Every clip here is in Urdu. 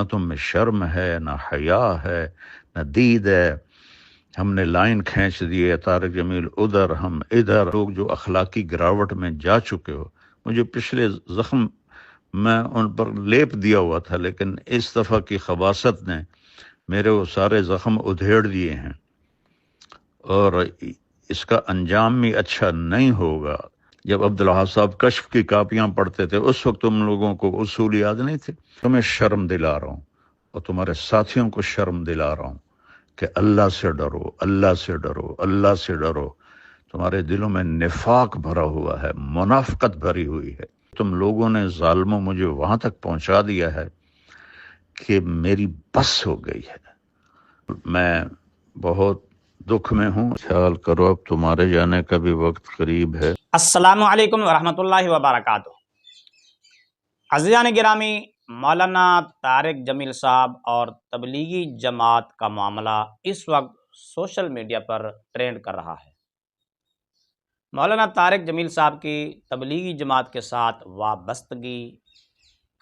نہ تم میں شرم ہے، نہ حیا ہے، نہ دید ہے۔ ہم نے لائن کھینچ دی ہے، طارق جمیل ادھر ہم ادھر۔ لوگ جو اخلاقی گراوٹ میں جا چکے ہو، مجھے پچھلے زخم میں ان پر لیپ دیا ہوا تھا، لیکن اس دفعہ کی خباثت نے میرے وہ سارے زخم ادھیڑ دیے ہیں، اور اس کا انجام بھی اچھا نہیں ہوگا۔ جب عبدالوہاب صاحب کشف کی کاپیاں پڑھتے تھے، اس وقت تم لوگوں کو اصول یاد نہیں تھے۔ تمہیں شرم دلا رہا ہوں اور تمہارے ساتھیوں کو شرم دلا رہا ہوں کہ اللہ سے ڈرو، اللہ سے ڈرو، اللہ سے ڈرو۔ تمہارے دلوں میں نفاق بھرا ہوا ہے، منافقت بھری ہوئی ہے۔ تم لوگوں نے ظالموں مجھے وہاں تک پہنچا دیا ہے کہ میری بس ہو گئی ہے۔ میں بہت دکھ میں ہوں۔ خیال کرو اب تمہارے جانے کا بھی وقت قریب ہے۔ السلام علیکم ورحمۃ اللہ وبرکاتہ۔ عزیزان گرامی، مولانا طارق جمیل صاحب اور تبلیغی جماعت کا معاملہ اس وقت سوشل میڈیا پر ٹرینڈ کر رہا ہے۔ مولانا طارق جمیل صاحب کی تبلیغی جماعت کے ساتھ وابستگی،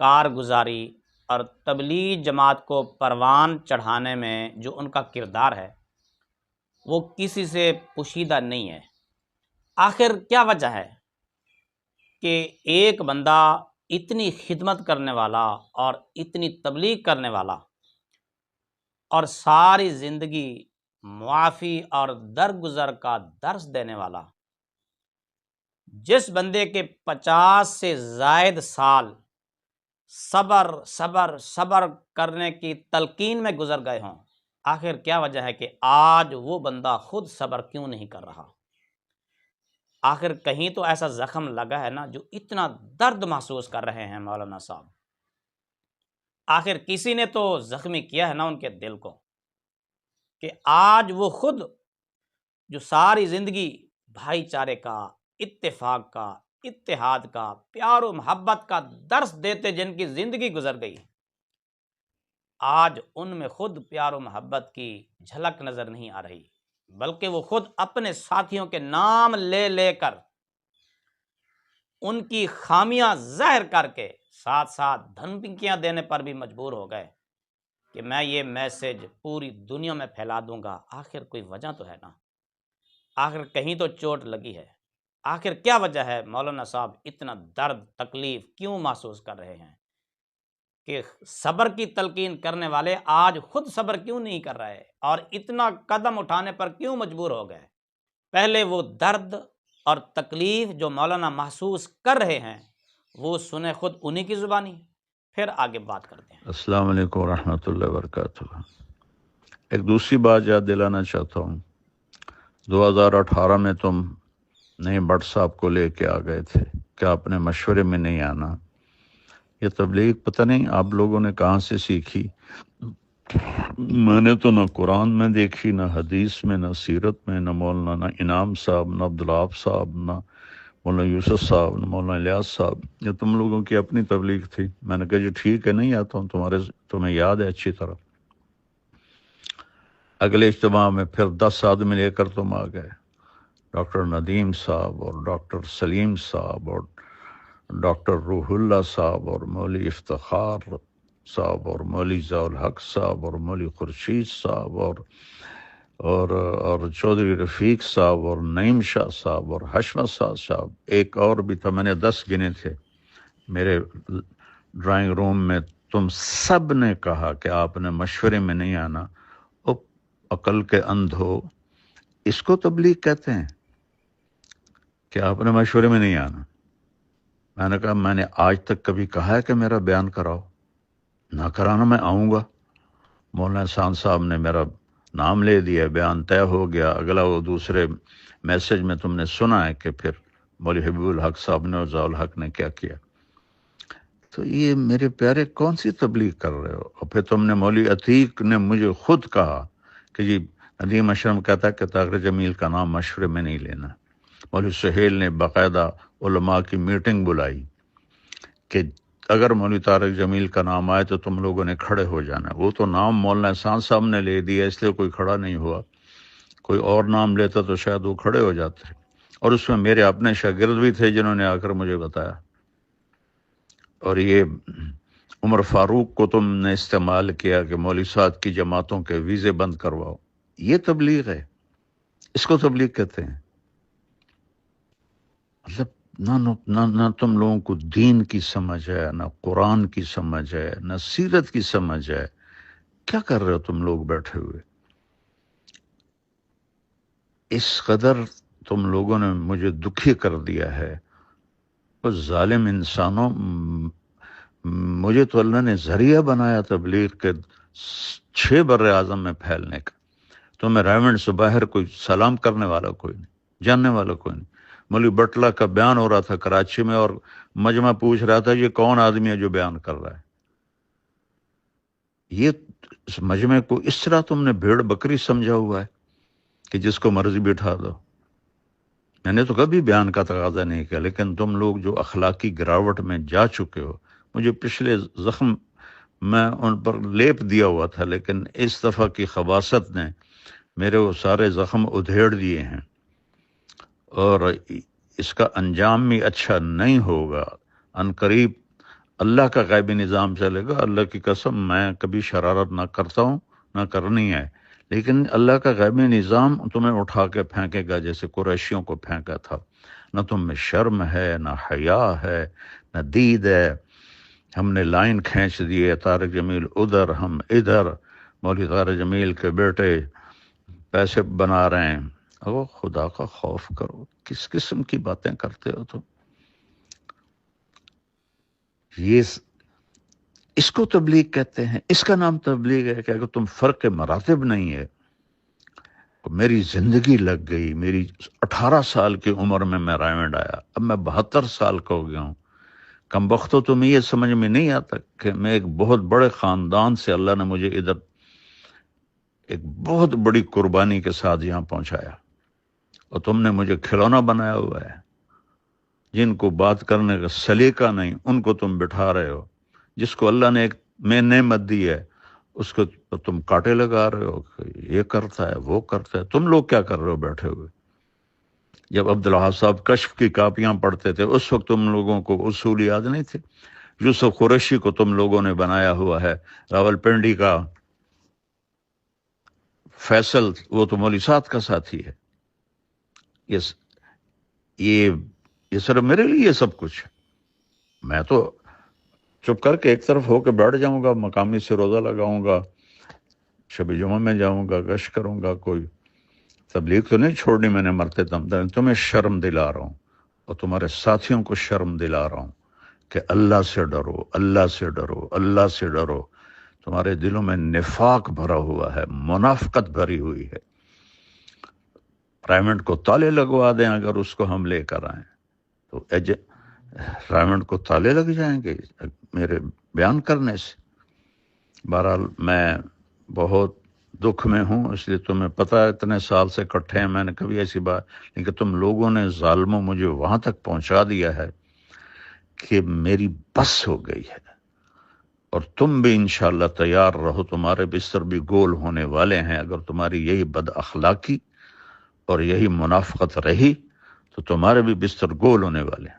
کارگزاری اور تبلیغی جماعت کو پروان چڑھانے میں جو ان کا کردار ہے وہ کسی سے پوشیدہ نہیں ہے۔ آخر کیا وجہ ہے کہ ایک بندہ اتنی خدمت کرنے والا اور اتنی تبلیغ کرنے والا اور ساری زندگی معافی اور درگزر کا درس دینے والا، جس بندے کے 50 سے زائد سال صبر صبر صبر کرنے کی تلقین میں گزر گئے ہوں، آخر کیا وجہ ہے کہ آج وہ بندہ خود صبر کیوں نہیں کر رہا؟ آخر کہیں تو ایسا زخم لگا ہے نا جو اتنا درد محسوس کر رہے ہیں مولانا صاحب۔ آخر کسی نے تو زخمی کیا ہے نا ان کے دل کو، کہ آج وہ خود جو ساری زندگی بھائی چارے کا، اتفاق کا، اتحاد کا، پیار و محبت کا درس دیتے جن کی زندگی گزر گئی، آج ان میں خود پیار و محبت کی جھلک نظر نہیں آ رہی، بلکہ وہ خود اپنے ساتھیوں کے نام لے لے کر ان کی خامیاں ظاہر کر کے ساتھ ساتھ دھمکیاں دینے پر بھی مجبور ہو گئے کہ میں یہ میسج پوری دنیا میں پھیلا دوں گا۔ آخر کوئی وجہ تو ہے نا، آخر کہیں تو چوٹ لگی ہے۔ آخر کیا وجہ ہے مولانا صاحب اتنا درد تکلیف کیوں محسوس کر رہے ہیں کہ صبر کی تلقین کرنے والے آج خود صبر کیوں نہیں کر رہے اور اتنا قدم اٹھانے پر کیوں مجبور ہو گئے؟ پہلے وہ درد اور تکلیف جو مولانا محسوس کر رہے ہیں وہ سنیں خود انہی کی زبانی، پھر آگے بات کرتے ہیں۔ السلام علیکم ورحمۃ اللہ وبرکاتہ۔ ایک دوسری بات یاد دلانا چاہتا ہوں، 2018 میں تم نئے بٹ صاحب کو لے کے آ گئے تھے کہ آپ نے مشورے میں نہیں آنا۔ یہ تبلیغ پتہ نہیں آپ لوگوں نے کہاں سے سیکھی، میں نے تو نہ قرآن میں دیکھی، نہ حدیث میں، نہ سیرت میں، نہ مولانا انعام صاحب، نہ عبدالوہاب صاحب، نہ مولانا یوسف صاحب، نہ مولانا الیاس صاحب۔ یہ تم لوگوں کی اپنی تبلیغ تھی۔ میں نے کہا جی ٹھیک ہے، نہیں آتا ہوں، تمہیں یاد ہے اچھی طرح۔ اگلے اجتماع میں پھر 10 آدمی لے کر تم آ گئے، ڈاکٹر ندیم صاحب اور ڈاکٹر سلیم صاحب اور ڈاکٹر روح اللہ صاحب اور مولوی افتخار صاحب اور مولوی ضیاء الحق صاحب اور مولوی خورشید صاحب اور چودھری رفیق صاحب اور نعیم شاہ صاحب اور حشمت صاحب، ایک اور بھی تھا، میں نے 10 گنے تھے میرے ڈرائنگ روم میں۔ تم سب نے کہا کہ آپ نے مشورے میں نہیں آنا۔ عقل کے اندھو، اس کو تبلیغ کہتے ہیں کہ آپ نے مشورے میں نہیں آنا؟ میں نے کہا میں نے آج تک کبھی کہا ہے کہ میرا بیان کراؤ؟ نہ کرانا میں آؤں گا۔ مولانا احسان صاحب نے میرا نام لے دیا، بیان طے ہو گیا۔ اگلا وہ دوسرے میسج میں تم نے سنا ہے کہ پھر مولوی حبیب الحق صاحب نے اور ضیاء الحق نے کیا کیا۔ تو یہ میرے پیارے کون سی تبلیغ کر رہے ہو؟ اور پھر تم نے مولوی عتیق نے مجھے خود کہا کہ جی ندیم اشرم کہتا ہے کہ طارق جمیل کا نام مشورے میں نہیں لینا۔ مولوی سہیل نے باقاعدہ علماء کی میٹنگ بلائی کہ اگر مولوی طارق جمیل کا نام آئے تو تم لوگوں نے کھڑے ہو جانا۔ وہ تو نام مولانا احسان صاحب نے لے دیا اس لیے کوئی کھڑا نہیں ہوا، کوئی اور نام لیتا تو شاید وہ کھڑے ہو جاتے۔ اور اس میں میرے اپنے شاگرد بھی تھے جنہوں نے آ کر مجھے بتایا۔ اور یہ عمر فاروق کو تم نے استعمال کیا کہ مولوی صاحب کی جماعتوں کے ویزے بند کرواؤ. یہ تبلیغ ہے، اس کو تبلیغ کہتے ہیں. مطلب نہ تم لوگوں کو دین کی سمجھ ہے، نہ قرآن کی سمجھ ہے، نہ سیرت کی سمجھ ہے. کیا کر رہے ہو تم لوگ بیٹھے ہوئے؟ اس قدر تم لوگوں نے مجھے دکھی کر دیا ہے. اس ظالم انسانوں، مجھے تو اللہ نے ذریعہ بنایا تبلیغ کے 6 بر اعظم میں پھیلنے کا. تو میں رائمنڈ سے باہر کوئی سلام کرنے والا کوئی نہیں، جاننے والا کوئی نہیں. مولوی بٹلہ کا بیان ہو رہا تھا کراچی میں، اور مجمع پوچھ رہا تھا یہ کون آدمی ہے جو بیان کر رہا ہے. یہ اس مجمع کو اس طرح تم نے بھیڑ بکری سمجھا ہوا ہے کہ جس کو مرضی بٹھا دو. میں نے تو کبھی بیان کا تقاضا نہیں کیا، لیکن تم لوگ جو اخلاقی گراوٹ میں جا چکے ہو، مجھے پچھلے زخم میں ان پر لیپ دیا ہوا تھا، لیکن اس دفعہ کی خباثت نے میرے وہ سارے زخم ادھیڑ دیے ہیں، اور اس کا انجام بھی اچھا نہیں ہوگا. ان قریب اللہ کا غیبی نظام چلے گا. اللہ کی قسم میں کبھی شرارت نہ کرتا ہوں، نہ کرنی ہے، لیکن اللہ کا غیبی نظام تمہیں اٹھا کے پھینکے گا جیسے قریشیوں کو پھینکا تھا. نہ تم میں شرم ہے، نہ حیا ہے، نہ دید ہے. ہم نے لائن کھینچ دی ہے، طارق جمیل ادھر، ہم ادھر. مولوی طارق جمیل کے بیٹے پیسے بنا رہے ہیں. او خدا کا خوف کرو، کس قسم کی باتیں کرتے ہو تم؟ یہ اس کو تبلیغ کہتے ہیں. اس کا نام تبلیغ ہے کہ اگر تم فرق مراتب نہیں ہے. میری زندگی لگ گئی، میری 18 سال کی عمر میں رائمنڈ آیا، اب میں 72 سال کا ہو گیا ہوں. کم بختو تمہیں یہ سمجھ میں نہیں آتا کہ میں ایک بہت بڑے خاندان سے اللہ نے مجھے ادھر ایک بہت بڑی قربانی کے ساتھ یہاں پہنچایا، اور تم نے مجھے کھلونا بنایا ہوا ہے. جن کو بات کرنے کا سلیقہ نہیں ان کو تم بٹھا رہے ہو. جس کو اللہ نے ایک میں نعمت دی ہے اس کو تم کاٹے لگا رہے ہو کہ یہ کرتا ہے وہ کرتا ہے. تم لوگ کیا کر رہے ہو بیٹھے ہوئے؟ جب عبدالوہاب صاحب کشف کی کاپیاں پڑھتے تھے اس وقت تم لوگوں کو اصول یاد نہیں تھے. یوسف قریشی کو تم لوگوں نے بنایا ہوا ہے. راول پنڈی کا فیصل وہ تو مولوی صاحب کا ساتھی ہے. یہ صرف میرے لیے یہ سب کچھ ہے. میں تو چپ کر کے ایک طرف ہو کے بیٹھ جاؤں گا، مقامی سے روزہ لگاؤں گا، شب جمعہ میں جاؤں گا، گشت کروں گا. کوئی تبلیغ تو نہیں چھوڑنی میں نے مرتے دم تک. تمہیں شرم دلا رہا ہوں اور تمہارے ساتھیوں کو شرم دلا رہا ہوں کہ اللہ سے ڈرو، اللہ سے ڈرو، اللہ سے ڈرو. تمہارے دلوں میں نفاق بھرا ہوا ہے، منافقت بھری ہوئی ہے. رائمنڈ کو تالے لگوا دیں اگر اس کو ہم لے کر آئیں تو رائمنڈ کو تالے لگ جائیں گے میرے بیان کرنے سے. بہرحال میں بہت دکھ میں ہوں، اس لیے تمہیں پتہ ہے اتنے سال سے کٹھے ہیں، میں نے کبھی ایسی بات، لیکن تم لوگوں نے ظالموں مجھے وہاں تک پہنچا دیا ہے کہ میری بس ہو گئی ہے. اور تم بھی انشاءاللہ تیار رہو، تمہارے بستر بھی گول ہونے والے ہیں. اگر تمہاری یہی بد اخلاقی اور یہی منافقت رہی تو تمہارے بھی بستر گول ہونے والے ہیں.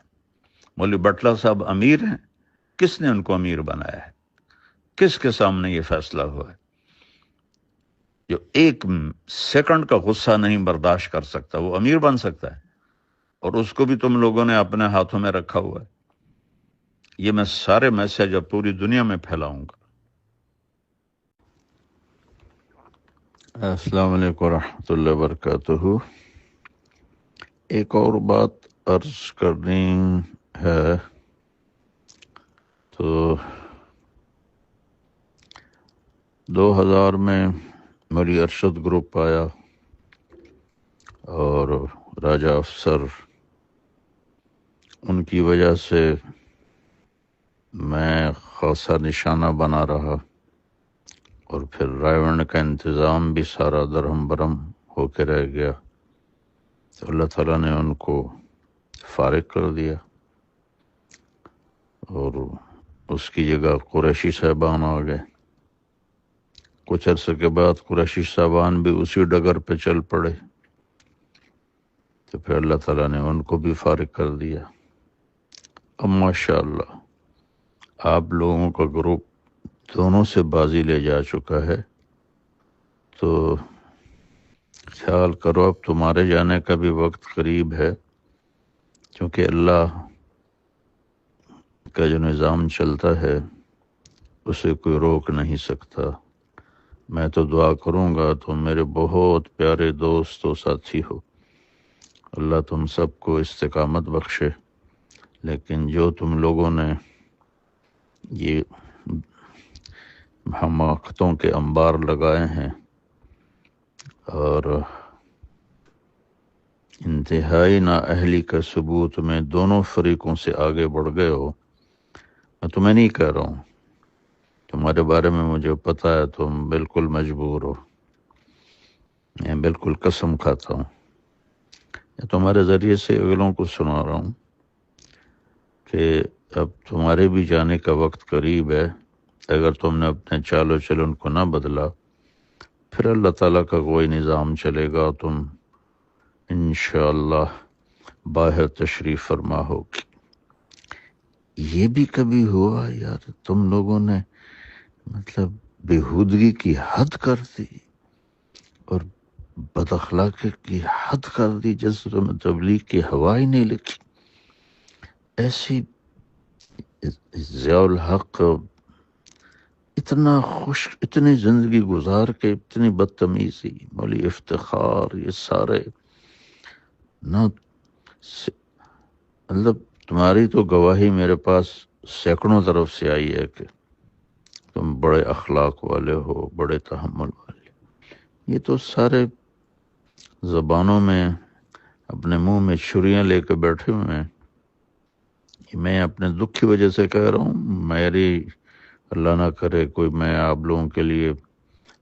مولوی بٹلہ صاحب امیر ہیں، کس نے ان کو امیر بنایا ہے؟ کس کے سامنے یہ فیصلہ ہوا ہے؟ جو ایک سیکنڈ کا غصہ نہیں برداشت کر سکتا وہ امیر بن سکتا ہے، اور اس کو بھی تم لوگوں نے اپنے ہاتھوں میں رکھا ہوا ہے. یہ میں سارے میسج اب پوری دنیا میں پھیلاؤں گا. السلام علیکم ورحمۃ اللہ وبرکاتہ. ایک اور بات عرض کرنی ہے. تو 2000 میں میری ارشد گروپ آیا اور راجہ افسر، ان کی وجہ سے میں خاصا نشانہ بنا رہا، اور پھر رائیونڈ کا انتظام بھی سارا درہم برہم ہو کے رہ گیا. تو اللہ تعالیٰ نے ان کو فارغ کر دیا، اور اس کی جگہ قریشی صاحبان آ گئے. کچھ عرصے کے بعد قریشی صاحبان بھی اسی ڈگر پہ چل پڑے، تو پھر اللہ تعالیٰ نے ان کو بھی فارغ کر دیا. اب ماشاءاللہ آپ لوگوں کا گروپ دونوں سے بازی لے جا چکا ہے، تو خیال کرو اب تمہارے جانے کا بھی وقت قریب ہے، کیونکہ اللہ کا جو نظام چلتا ہے اسے کوئی روک نہیں سکتا۔ میں تو دعا کروں گا، تم میرے بہت پیارے دوست و ساتھی ہو، اللہ تم سب کو استقامت بخشے، لیکن جو تم لوگوں نے یہ حماقتوں کے انبار لگائے ہیں اور انتہائی نااہلی کا ثبوت میں دونوں فریقوں سے آگے بڑھ گئے ہو، میں تمہیں نہیں کہہ رہا ہوں، تمہارے بارے میں مجھے پتہ ہے تم بالکل مجبور ہو، میں بالکل قسم کھاتا ہوں، میں تمہارے ذریعے سے اگلوں کو سنا رہا ہوں کہ اب تمہارے بھی جانے کا وقت قریب ہے۔ اگر تم نے اپنے چال و چلن کو نہ بدلا، پھر اللہ تعالیٰ کا کوئی نظام چلے گا، تم انشاءاللہ باہر تشریف فرما ہوگی۔ یہ بھی کبھی ہوا یار تم لوگوں نے مطلب بےہودگی کی حد کر دی اور بد اخلاقی کی حد کر دی، جس میں تبلیغ کی ہوا ہی نہیں لکھی؟ ایسی ضیاء الحق اتنا خوش، اتنی زندگی گزار کے اتنی بدتمیزی، مولی افتخار، یہ سارے نہ مطلب تمہاری تو گواہی میرے پاس سینکڑوں طرف سے آئی ہے کہ تم بڑے اخلاق والے ہو، بڑے تحمل والے۔ یہ تو سارے زبانوں میں اپنے منہ میں چھریاں لے کے بیٹھے ہوئے ہیں۔ میں اپنے دکھ کی وجہ سے کہہ رہا ہوں، میری اللہ نہ کرے کوئی میں آپ لوگوں کے لیے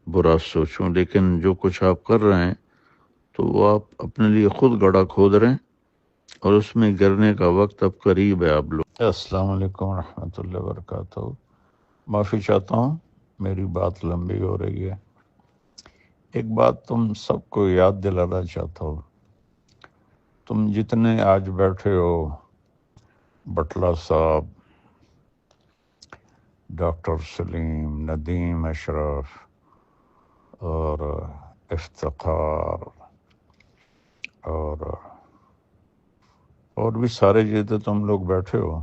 برا سوچوں، لیکن جو کچھ آپ کر رہے ہیں تو وہ آپ اپنے لیے خود گڑھا کھود رہے ہیں، اور اس میں گرنے کا وقت اب قریب ہے۔ آپ لوگ السلام علیکم ورحمۃ اللہ وبرکاتہ۔ معافی چاہتا ہوں، میری بات لمبی ہو رہی ہے۔ ایک بات تم سب کو یاد دلانا چاہتا ہوں، تم جتنے آج بیٹھے ہو، بٹلہ صاحب، ڈاکٹر سلیم، ندیم اشرف اور افتخار اور بھی سارے جتنے تم لوگ بیٹھے ہو،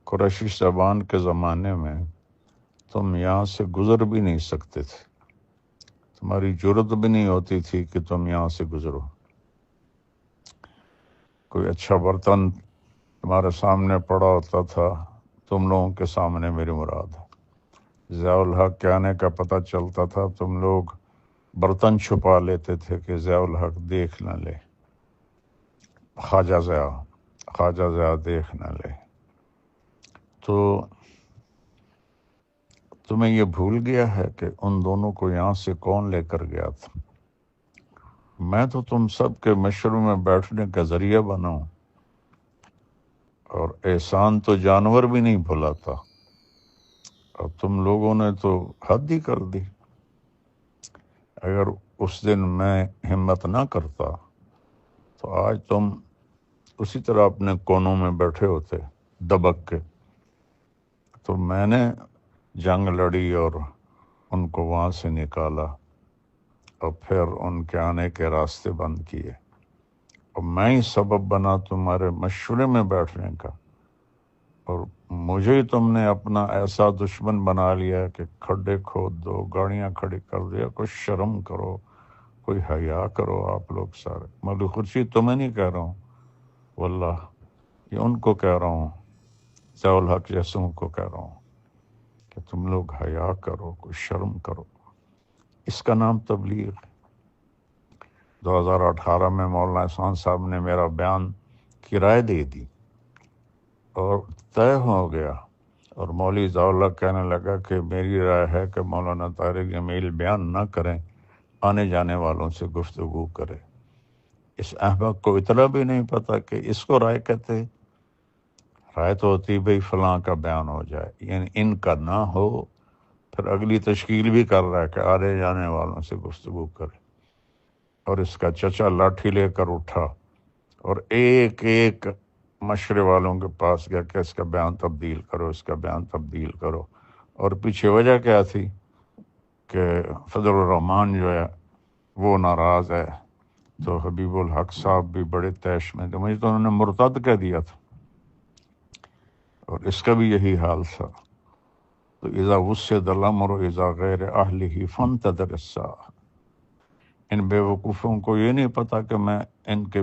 قریشی زبان کے زمانے میں تم یہاں سے گزر بھی نہیں سکتے تھے، تمہاری جرت بھی نہیں ہوتی تھی کہ تم یہاں سے گزرو۔ کوئی اچھا برتن تمہارے سامنے پڑا ہوتا تھا، تم لوگوں کے سامنے میری مراد ہے، ضیاء الحق کے آنے کا پتہ چلتا تھا، تم لوگ برتن چھپا لیتے تھے کہ ضیاء الحق دیکھ نہ لے، خواجہ ضیاء دیکھ نہ لے۔ تو تمہیں یہ بھول گیا ہے کہ ان دونوں کو یہاں سے کون لے کر گیا تھا؟ میں تو تم سب کے مشورے میں بیٹھنے کا ذریعہ بنا ہوں، اور احسان تو جانور بھی نہیں بھلاتا، اور تم لوگوں نے تو حد ہی کر دی۔ اگر اس دن میں ہمت نہ کرتا تو آج تم اسی طرح اپنے کونوں میں بیٹھے ہوتے دبک کے۔ تو میں نے جنگ لڑی اور ان کو وہاں سے نکالا، اور پھر ان کے آنے کے راستے بند کیے، اور میں ہی سبب بنا تمہارے مشورے میں بیٹھنے کا، اور مجھے ہی تم نے اپنا ایسا دشمن بنا لیا کہ کھڈے کھود دو، گاڑیاں کھڑی کر دیا۔ کوئی شرم کرو، کوئی حیا کرو آپ لوگ سارے۔ مولوی خورشید تمہیں نہیں کہہ رہا ہوں، واللہ یہ ان کو کہہ رہا ہوں، ضیاء الحق جیسوں کو کہہ رہا ہوں کہ تم لوگ حیا کرو، کوئی شرم کرو۔ اس کا نام تبلیغ ہے۔ 2018 میں مولانا احسان صاحب نے میرا بیان کی رائے دے دی اور طے ہو گیا، اور مولوی ضیاء الحق کہنے لگا کہ میری رائے ہے کہ مولانا طارق جمیل بیان نہ کریں، آنے جانے والوں سے گفتگو کرے۔ اس احمق کو اتنا بھی نہیں پتا کہ اس کو رائے کہتے۔ رائے تو ہوتی بھئی فلاں کا بیان ہو جائے، یعنی ان کا نہ ہو، پھر اگلی تشکیل بھی کر رہا ہے کہ آنے جانے والوں سے گفتگو کرے۔ اور اس کا چچا لاٹھی لے کر اٹھا اور ایک ایک مشورے والوں کے پاس گیا کہ اس کا بیان تبدیل کرو، اس کا بیان تبدیل کرو، اور پیچھے وجہ کیا تھی کہ فضل الرحمان جو ہے وہ ناراض ہے۔ تو حبیب الحق صاحب بھی بڑے تیش میں تھے، مجھے تو انہوں نے مرتد کہہ دیا تھا، اور اس کا بھی یہی حال تھا۔ تو اذا وسد الامر اذا غیر اہلہ فانتظر الساعہ، ان بے وقوفوں کو یہ نہیں پتا کہ میں ان کے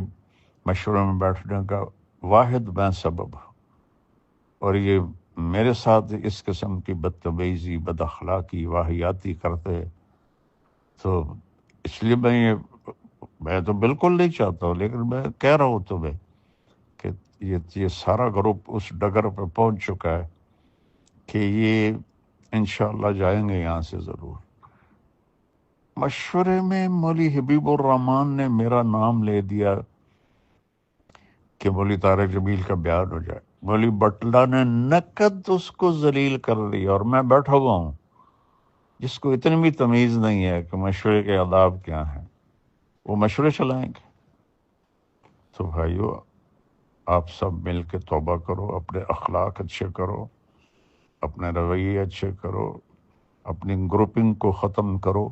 مشورے میں بیٹھنے کا واحد میں سبب ہوں، اور یہ میرے ساتھ اس قسم کی بدتمیزی، بد اخلاقی، واہیاتی کرتے، تو اس لیے میں تو بالکل نہیں چاہتا ہوں، لیکن میں کہہ رہا ہوں تمہیں کہ یہ سارا گروپ اس ڈگر پہ پہنچ چکا ہے کہ یہ انشاءاللہ جائیں گے یہاں سے ضرور۔ مشورے میں مولوی حبیب الرحمان نے میرا نام لے دیا کہ مولوی طارق جمیل کا بیان ہو جائے، مولوی بٹلہ نے نقد اس کو ذلیل کر دیا، اور میں بیٹھا ہوا ہوں جس کو اتنی بھی تمیز نہیں ہے کہ مشورے کے آداب کیا ہیں، وہ مشورے چلائیں گے۔ تو بھائیو، آپ سب مل کے توبہ کرو، اپنے اخلاق اچھے کرو، اپنے رویے اچھے کرو، اپنی گروپنگ کو ختم کرو۔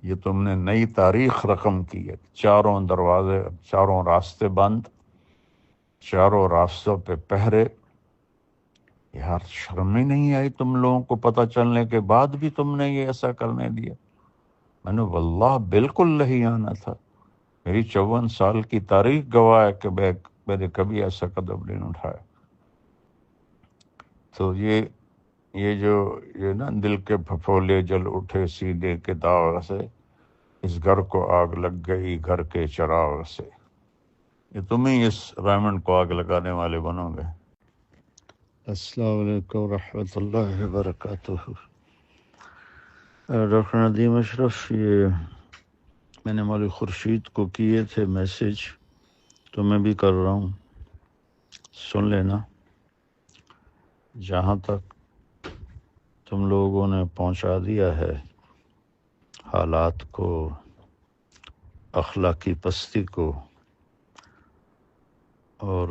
یہ تم نے نئی تاریخ رقم کی ہے، چاروں دروازے، چاروں راستے بند، چاروں راستوں پہ پہرے۔ یار شرم ہی نہیں آئی تم لوگوں کو پتہ چلنے کے بعد بھی تم نے یہ ایسا کرنے دیا؟ میں نے واللہ بالکل نہیں آنا تھا، میری 54 سال کی تاریخ گواہ ہے کہ میں نے کبھی ایسا قدم نہیں اٹھایا۔ تو یہ نا دل کے پھپھولے جل اٹھے سینے کے داغ سے، اس گھر کو آگ لگ گئی گھر کے چراغ سے۔ یہ تم ہی اس ریمنڈ کو آگ لگانے والے بنو گے۔ السلام علیکم ورحمۃ اللہ وبرکاتہ۔ ڈاکٹر ندیم اشرف، یہ میں نے مولوی خورشید کو کیے تھے میسج، تو میں بھی کر رہا ہوں، سن لینا۔ جہاں تک تم لوگوں نے پہنچا دیا ہے حالات کو، اخلاقی پستی کو، اور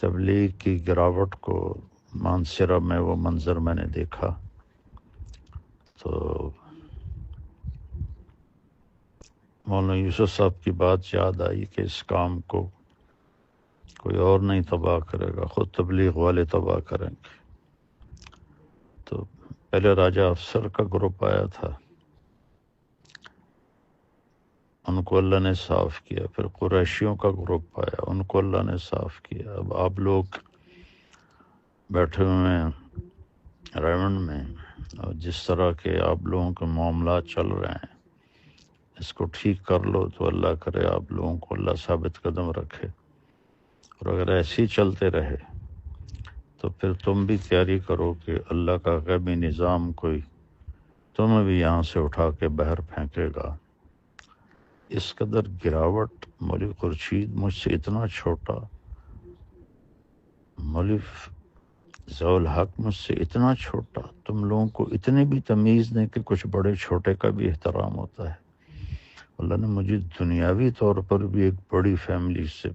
تبلیغ کی گراوٹ کو، مانسرہ میں وہ منظر میں نے دیکھا، تو مولانا یوسف صاحب کی بات یاد آئی کہ اس کام کو کوئی اور نہیں تباہ کرے گا، خود تبلیغ والے تباہ کریں گے۔ تو پہلے راجہ افسر کا گروپ آیا تھا، ان کو اللہ نے صاف کیا، پھر قریشیوں کا گروپ آیا، ان کو اللہ نے صاف کیا۔ اب آپ لوگ بیٹھے ہوئے ہیں ریونڈ میں، اور جس طرح کے آپ لوگوں کے معاملات چل رہے ہیں، اس کو ٹھیک کر لو تو اللہ کرے آپ لوگوں کو اللہ ثابت قدم رکھے، اور اگر ایسے ہی چلتے رہے تو پھر تم بھی تیاری کرو کہ اللہ کا غیبی نظام کوئی تمہیں بھی یہاں سے اٹھا کے باہر پھینکے گا۔ اس قدر گراوٹ، مولوی خورشید مجھ سے اتنا چھوٹا، مولوی ضیاء الحق مجھ سے اتنا چھوٹا، تم لوگوں کو اتنی بھی تمیز نہیں کہ کچھ بڑے چھوٹے کا بھی احترام ہوتا ہے۔ اللہ نے مجھے دنیاوی طور پر بھی ایک بڑی فیملی سے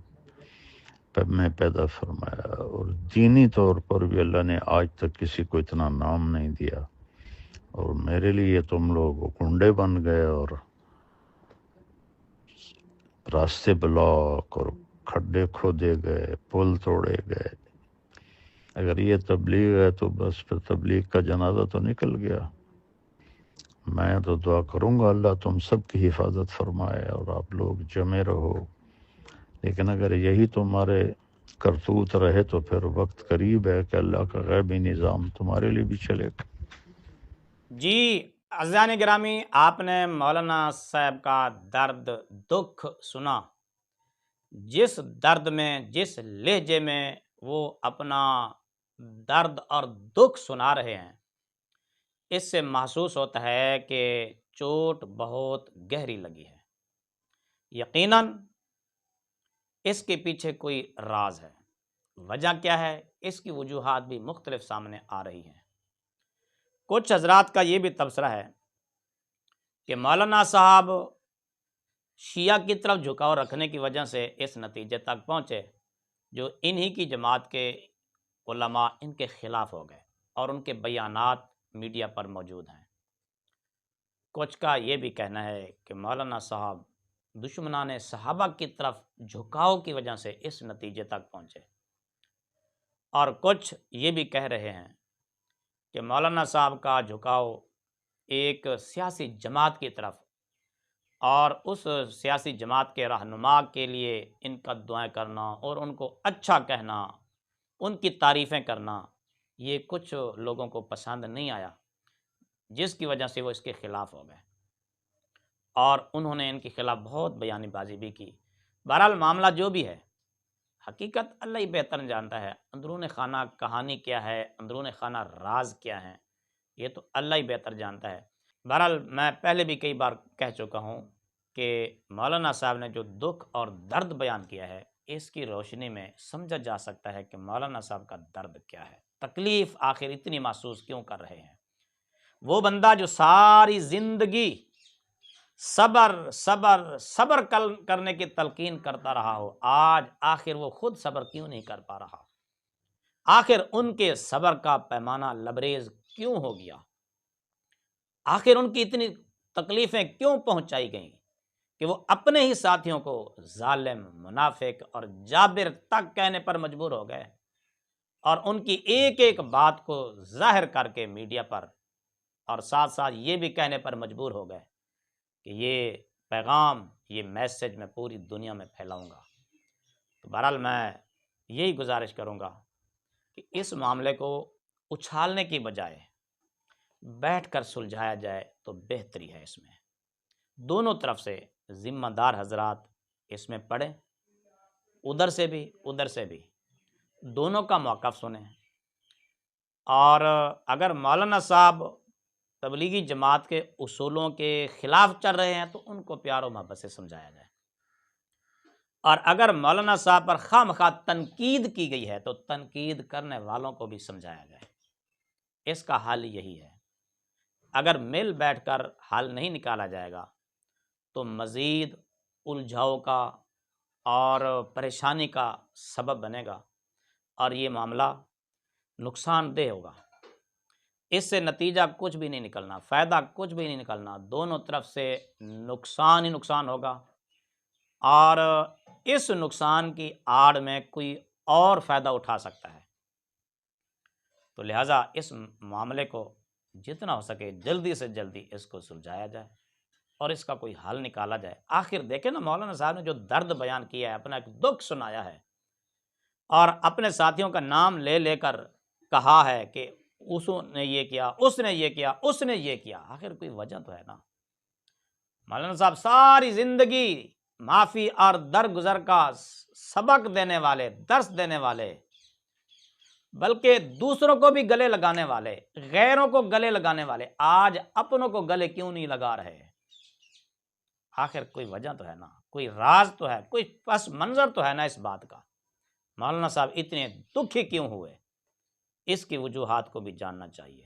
میں پیدا فرمایا، اور دینی طور پر بھی اللہ نے آج تک کسی کو اتنا نام نہیں دیا، اور میرے لیے تم لوگ کنڈے بن گئے، اور راستے بلاک اور کھڈے کھودے گئے، پل توڑے گئے۔ اگر یہ تبلیغ ہے تو بس پھر تبلیغ کا جنازہ تو نکل گیا۔ میں تو دعا کروں گا اللہ تم سب کی حفاظت فرمائے اور آپ لوگ جمے رہو، لیکن اگر یہی تمہارے کرتوت رہے تو پھر وقت قریب ہے کہ اللہ کا غیبی نظام تمہارے لیے بھی چلے گا۔ جی عزیزان گرامی، آپ نے مولانا صاحب کا درد دکھ سنا، جس درد میں، جس لہجے میں وہ اپنا درد اور دکھ سنا رہے ہیں، اس سے محسوس ہوتا ہے کہ چوٹ بہت گہری لگی ہے۔ یقیناً اس کے پیچھے کوئی راز ہے۔ وجہ کیا ہے؟ اس کی وجوہات بھی مختلف سامنے آ رہی ہیں۔ کچھ حضرات کا یہ بھی تبصرہ ہے کہ مولانا صاحب شیعہ کی طرف جھکاؤ رکھنے کی وجہ سے اس نتیجے تک پہنچے جو انہی کی جماعت کے علماء ان کے خلاف ہو گئے اور ان کے بیانات میڈیا پر موجود ہیں۔ کچھ کا یہ بھی کہنا ہے کہ مولانا صاحب دشمنان صحابہ کی طرف جھکاؤ کی وجہ سے اس نتیجے تک پہنچے، اور کچھ یہ بھی کہہ رہے ہیں کہ مولانا صاحب کا جھکاؤ ایک سیاسی جماعت کی طرف اور اس سیاسی جماعت کے رہنما کے لیے ان کا دعائیں کرنا اور ان کو اچھا کہنا، ان کی تعریفیں کرنا، یہ کچھ لوگوں کو پسند نہیں آیا، جس کی وجہ سے وہ اس کے خلاف ہو گئے اور انہوں نے ان کے خلاف بہت بیانی بازی بھی کی۔ بہرحال معاملہ جو بھی ہے، حقیقت اللہ ہی بہتر جانتا ہے، اندرون خانہ کہانی کیا ہے، اندرون خانہ راز کیا ہے، یہ تو اللہ ہی بہتر جانتا ہے۔ بہرحال میں پہلے بھی کئی بار کہہ چکا ہوں کہ مولانا صاحب نے جو دکھ اور درد بیان کیا ہے، اس کی روشنی میں سمجھا جا سکتا ہے کہ مولانا صاحب کا درد کیا ہے، تکلیف آخر اتنی محسوس کیوں کر رہے ہیں۔ وہ بندہ جو ساری زندگی صبر صبر صبر کرنے کی تلقین کرتا رہا ہو، آج آخر وہ خود صبر کیوں نہیں کر پا رہا؟ آخر ان کے صبر کا پیمانہ لبریز کیوں ہو گیا؟ آخر ان کی اتنی تکلیفیں کیوں پہنچائی گئیں کہ وہ اپنے ہی ساتھیوں کو ظالم، منافق اور جابر تک کہنے پر مجبور ہو گئے، اور ان کی ایک ایک بات کو ظاہر کر کے میڈیا پر اور ساتھ ساتھ یہ بھی کہنے پر مجبور ہو گئے کہ یہ پیغام، یہ میسج میں پوری دنیا میں پھیلاؤں گا۔ تو بہرحال میں یہی گزارش کروں گا کہ اس معاملے کو اچھالنے کی بجائے بیٹھ کر سلجھایا جائے تو بہتری ہے۔ اس میں دونوں طرف سے ذمہ دار حضرات اس میں پڑھیں، ادھر سے بھی ادھر سے بھی، دونوں کا موقف سنیں، اور اگر مولانا صاحب تبلیغی جماعت کے اصولوں کے خلاف چل رہے ہیں تو ان کو پیار و محبت سے سمجھایا جائے، اور اگر مولانا صاحب پر خواہ مخواہ تنقید کی گئی ہے تو تنقید کرنے والوں کو بھی سمجھایا جائے۔ اس کا حل یہی ہے۔ اگر مل بیٹھ کر حل نہیں نکالا جائے گا تو مزید الجھاؤ کا اور پریشانی کا سبب بنے گا، اور یہ معاملہ نقصان دہ ہوگا۔ اس سے نتیجہ کچھ بھی نہیں نکلنا، فائدہ کچھ بھی نہیں نکلنا، دونوں طرف سے نقصان ہی نقصان ہوگا، اور اس نقصان کی آڑ میں کوئی اور فائدہ اٹھا سکتا ہے۔ تو لہٰذا اس معاملے کو جتنا ہو سکے جلدی سے جلدی اس کو سلجھایا جائے اور اس کا کوئی حل نکالا جائے۔ آخر دیکھیں نا، مولانا صاحب نے جو درد بیان کیا ہے، اپنا ایک دکھ سنایا ہے، اور اپنے ساتھیوں کا نام لے لے کر کہا ہے کہ اس نے یہ کیا، اس نے یہ کیا، اس نے یہ کیا، آخر کوئی وجہ تو ہے نا۔ مولانا صاحب ساری زندگی معافی اور درگزر کا سبق دینے والے، درس دینے والے، بلکہ دوسروں کو بھی گلے لگانے والے، غیروں کو گلے لگانے والے، آج اپنوں کو گلے کیوں نہیں لگا رہے؟ آخر کوئی وجہ تو ہے نا، کوئی راز تو ہے، کوئی پس منظر تو ہے نا اس بات کا۔ مولانا صاحب اتنے دکھی کیوں ہوئے؟ اس کی وجوہات کو بھی جاننا چاہیے۔